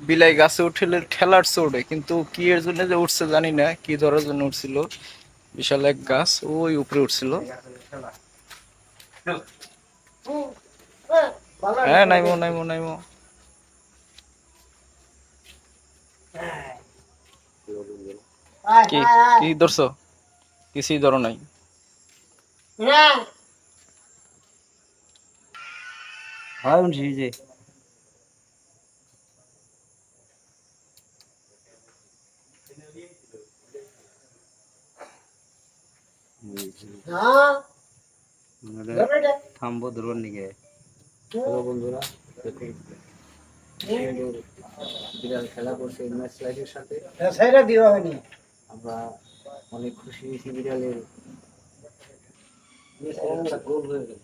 বিলাই গাছে উঠলে ঠেলার চড়ে, কিন্তু কি এর জন্য যে উঠছে জানি না, কি ধরার জন্য উঠছিল। বিশাল এক গাছ ওই উপরে উঠছিল। হ্যাঁ, নাইমো নাইমো নাইমো। কি কি ধরছো? কিছুই ধরো নাই। হয় উঠছি যে থামবো ধরুন নিকে। হ্যালো বন্ধুরা, দেখুন বিড়াল খেলা করছে ম্যাচ লাইফের সাথে। আমরা অনেক খুশি হয়েছি বিড়ালের গোল হয়ে গেল।